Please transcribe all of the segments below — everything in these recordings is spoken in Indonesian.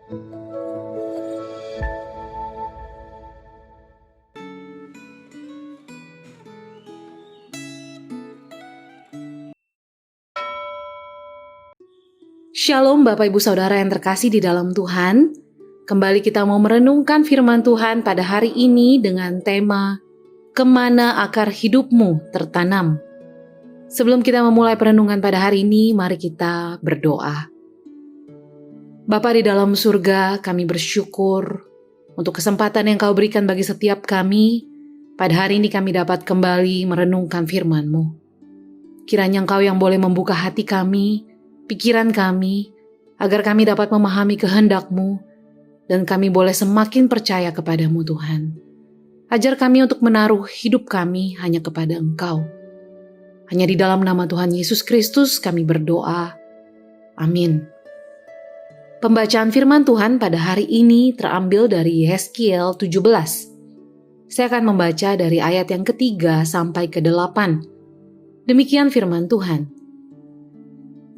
Shalom Bapak Ibu Saudara yang terkasih di dalam Tuhan. Kembali kita mau merenungkan firman Tuhan pada hari ini dengan tema Kemana akar hidupmu tertanam. Sebelum kita memulai perenungan pada hari ini, mari kita berdoa. Bapa di dalam surga, kami bersyukur untuk kesempatan yang Kau berikan bagi setiap kami. Pada hari ini kami dapat kembali merenungkan firman-Mu. Kiranya Engkau yang boleh membuka hati kami, pikiran kami, agar kami dapat memahami kehendak-Mu, dan kami boleh semakin percaya kepada-Mu Tuhan. Ajar kami untuk menaruh hidup kami hanya kepada Engkau. Hanya di dalam nama Tuhan Yesus Kristus kami berdoa. Amin. Pembacaan firman Tuhan pada hari ini terambil dari Yehezkiel 17. Saya akan membaca dari ayat yang ke-3 sampai ke-8. Demikian firman Tuhan.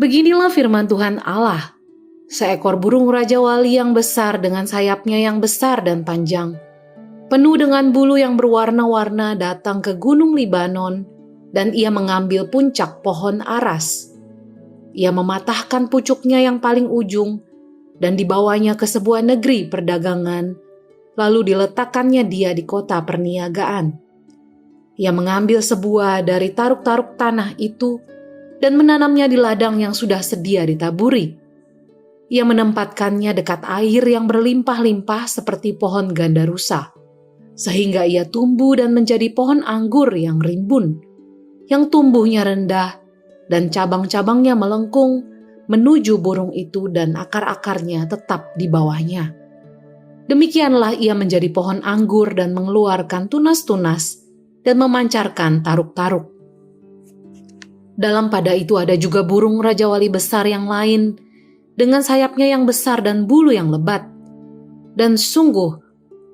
Beginilah firman Tuhan Allah, seekor burung raja wali yang besar dengan sayapnya yang besar dan panjang, penuh dengan bulu yang berwarna-warna datang ke gunung Libanon, dan ia mengambil puncak pohon aras. Ia mematahkan pucuknya yang paling ujung, dan dibawanya ke sebuah negeri perdagangan, lalu diletakkannya dia di kota perniagaan. Ia mengambil sebuah dari taruk-taruk tanah itu, dan menanamnya di ladang yang sudah sedia ditaburi. Ia menempatkannya dekat air yang berlimpah-limpah seperti pohon gandarusa, sehingga ia tumbuh dan menjadi pohon anggur yang rimbun, yang tumbuhnya rendah, dan cabang-cabangnya melengkung menuju burung itu dan akar-akarnya tetap di bawahnya. Demikianlah ia menjadi pohon anggur dan mengeluarkan tunas-tunas dan memancarkan taruk-taruk. Dalam pada itu ada juga burung raja wali besar yang lain, dengan sayapnya yang besar dan bulu yang lebat. Dan sungguh,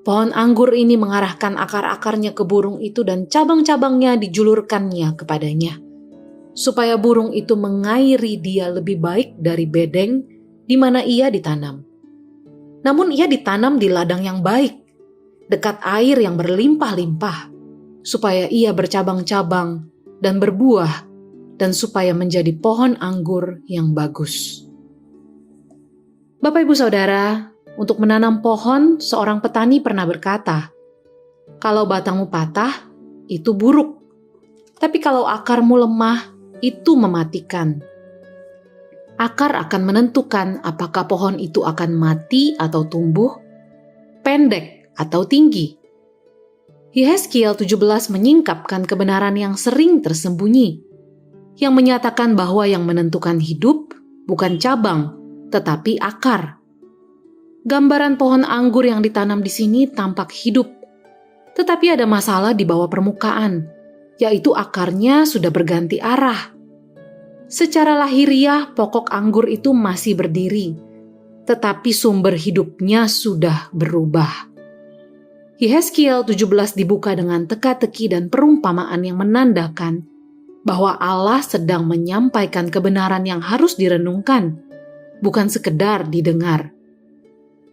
pohon anggur ini mengarahkan akar-akarnya ke burung itu dan cabang-cabangnya dijulurkannya kepadanya, supaya burung itu mengairi dia lebih baik dari bedeng di mana ia ditanam. Namun ia ditanam di ladang yang baik, dekat air yang berlimpah-limpah, supaya ia bercabang-cabang dan berbuah, dan supaya menjadi pohon anggur yang bagus. Bapak Ibu Saudara, untuk menanam pohon, seorang petani pernah berkata, kalau batangmu patah, itu buruk. Tapi kalau akarmu lemah, itu mematikan. Akar akan menentukan apakah pohon itu akan mati atau tumbuh, pendek atau tinggi. Yehezkiel 17 menyingkapkan kebenaran yang sering tersembunyi, yang menyatakan bahwa yang menentukan hidup bukan cabang, tetapi akar. Gambaran pohon anggur yang ditanam di sini tampak hidup, tetapi ada masalah di bawah permukaan, yaitu akarnya sudah berganti arah. Secara lahiriah, pokok anggur itu masih berdiri, tetapi sumber hidupnya sudah berubah. Yehezkiel 17 dibuka dengan teka-teki dan perumpamaan yang menandakan bahwa Allah sedang menyampaikan kebenaran yang harus direnungkan, bukan sekedar didengar.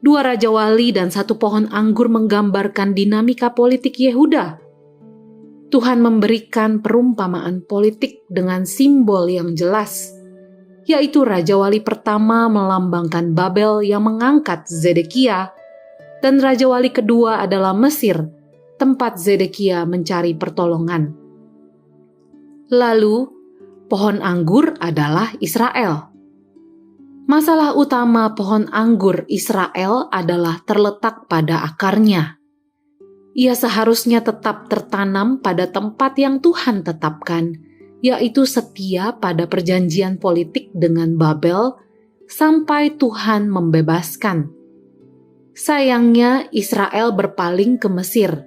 Dua raja wali dan satu pohon anggur menggambarkan dinamika politik Yehuda. Tuhan memberikan perumpamaan politik dengan simbol yang jelas, yaitu raja wali pertama melambangkan Babel yang mengangkat Zedekia, dan raja wali kedua adalah Mesir, tempat Zedekia mencari pertolongan. Lalu, pohon anggur adalah Israel. Masalah utama pohon anggur Israel adalah terletak pada akarnya. Ia seharusnya tetap tertanam pada tempat yang Tuhan tetapkan, yaitu setia pada perjanjian politik dengan Babel sampai Tuhan membebaskan. Sayangnya, Israel berpaling ke Mesir.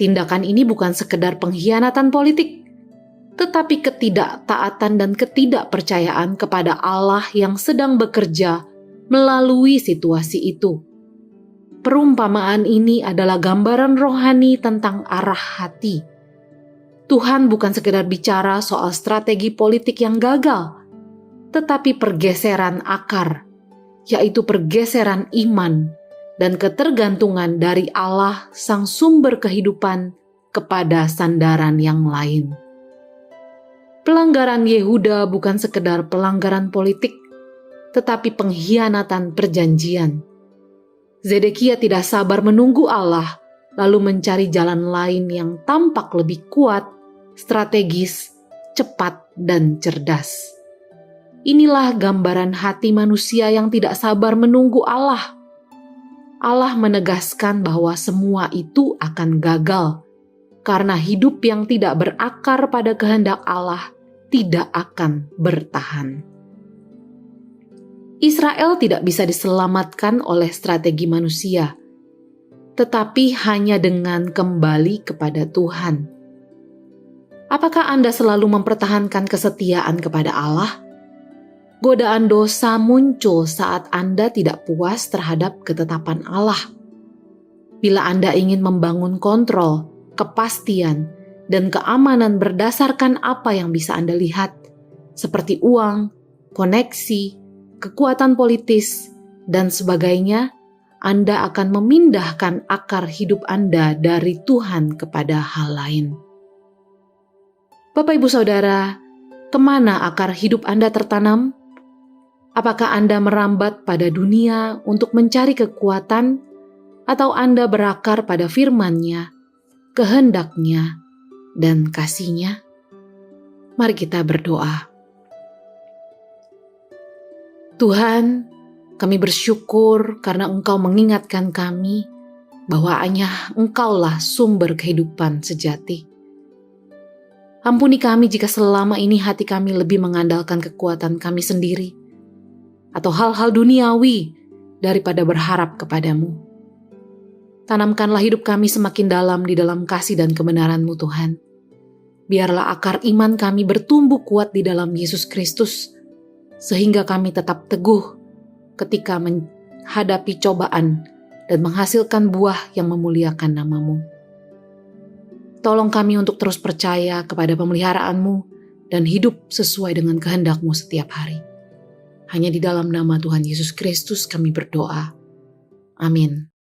Tindakan ini bukan sekedar pengkhianatan politik, tetapi ketidaktaatan dan ketidakpercayaan kepada Allah yang sedang bekerja melalui situasi itu. Perumpamaan ini adalah gambaran rohani tentang arah hati. Tuhan bukan sekedar bicara soal strategi politik yang gagal, tetapi pergeseran akar, yaitu pergeseran iman dan ketergantungan dari Allah sang sumber kehidupan kepada sandaran yang lain. Pelanggaran Yehuda bukan sekedar pelanggaran politik, tetapi pengkhianatan perjanjian. Zedekia tidak sabar menunggu Allah, lalu mencari jalan lain yang tampak lebih kuat, strategis, cepat, dan cerdas. Inilah gambaran hati manusia yang tidak sabar menunggu Allah. Allah menegaskan bahwa semua itu akan gagal, karena hidup yang tidak berakar pada kehendak Allah tidak akan bertahan. Israel tidak bisa diselamatkan oleh strategi manusia, tetapi hanya dengan kembali kepada Tuhan. Apakah Anda selalu mempertahankan kesetiaan kepada Allah? Godaan dosa muncul saat Anda tidak puas terhadap ketetapan Allah. Bila Anda ingin membangun kontrol, kepastian, dan keamanan berdasarkan apa yang bisa Anda lihat, seperti uang, koneksi, kekuatan politis, dan sebagainya, Anda akan memindahkan akar hidup Anda dari Tuhan kepada hal lain. Bapak, Ibu, Saudara, kemana akar hidup Anda tertanam? Apakah Anda merambat pada dunia untuk mencari kekuatan, atau Anda berakar pada firman-Nya, kehendak-Nya, dan kasih-Nya? Mari kita berdoa. Tuhan, kami bersyukur karena Engkau mengingatkan kami bahwa hanya Engkaulah sumber kehidupan sejati. Ampuni kami jika selama ini hati kami lebih mengandalkan kekuatan kami sendiri atau hal-hal duniawi daripada berharap kepadamu. Tanamkanlah hidup kami semakin dalam di dalam kasih dan kebenaran-Mu, Tuhan. Biarlah akar iman kami bertumbuh kuat di dalam Yesus Kristus, sehingga kami tetap teguh ketika menghadapi cobaan dan menghasilkan buah yang memuliakan nama-Mu. Tolong kami untuk terus percaya kepada pemeliharaan-Mu dan hidup sesuai dengan kehendak-Mu setiap hari. Hanya di dalam nama Tuhan Yesus Kristus kami berdoa. Amin.